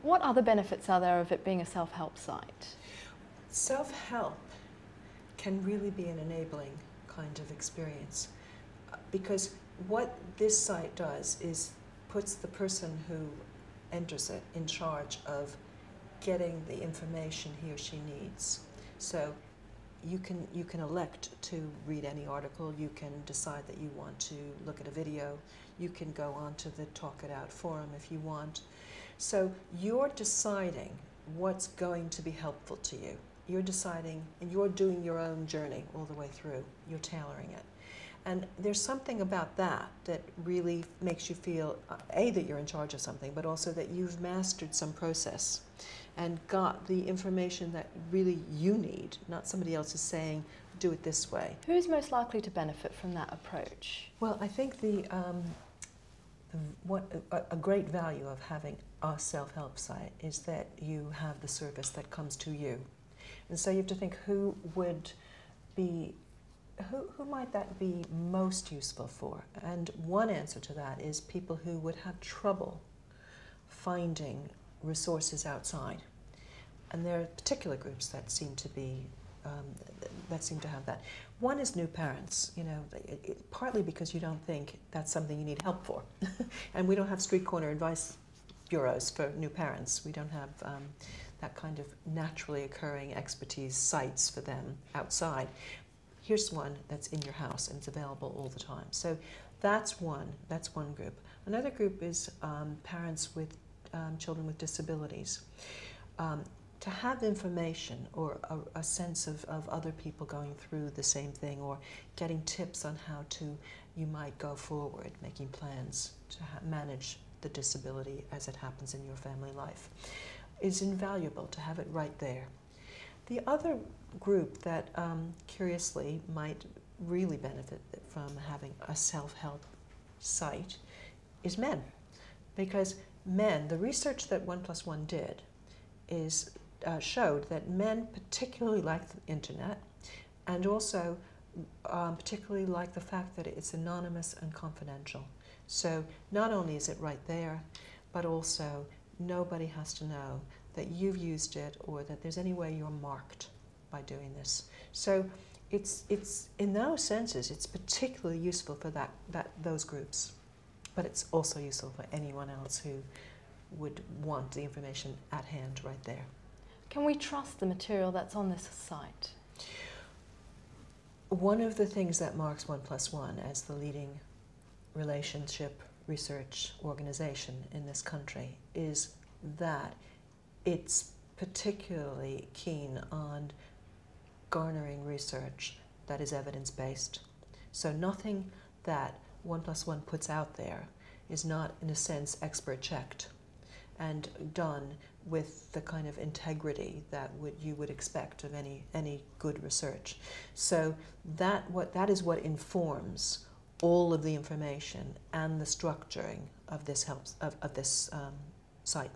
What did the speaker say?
What other benefits are there of it being a self-help site? Self-help can really be an enabling kind of experience, because what this site does is puts the person who enters it in charge of getting the information he or she needs. So you can elect to read any article, you can decide that you want to look at a video, you can go on to the Talk It Out forum if you want. So you're deciding what's going to be helpful to you. You're deciding, and you're doing your own journey all the way through. You're tailoring it. And there's something about that that really makes you feel, A, that you're in charge of something, but also that you've mastered some process and got the information that really you need, not somebody else is saying, do it this way. Who's most likely to benefit from that approach? Well, I think a great value of having a self-help site is that you have the service that comes to you. And so you have to think who might that be most useful for? And one answer to that is people who would have trouble finding resources outside. And there are particular groups that seem to be to have that. One is new parents, you know, partly because you don't think that's something you need help for. And we don't have street corner advice bureaus for new parents. We don't have that kind of naturally occurring expertise sites for them outside. Here's one that's in your house and it's available all the time. So that's one group. Another group is parents with children with disabilities. To have information or a sense of other people going through the same thing, or getting tips on how you might go forward, making plans to manage the disability as it happens in your family life, is invaluable to have it right there. The other group that curiously might really benefit from having a self-help site is men. Because men, the research that 1+1 did showed that men particularly like the internet, and also particularly like the fact that it's anonymous and confidential. So not only is it right there, but also nobody has to know that you've used it or that there's any way you're marked by doing this. So it's in those senses, it's particularly useful for those groups. But it's also useful for anyone else who would want the information at hand right there. Can we trust the material that's on this site? One of the things that marks 1+1 as the leading relationship research organization in this country is that it's particularly keen on garnering research that is evidence-based. So nothing that 1+1 puts out there is not, in a sense, expert-checked and done with the kind of integrity that you would expect of any good research. So that is what informs all of the information and the structuring of this site.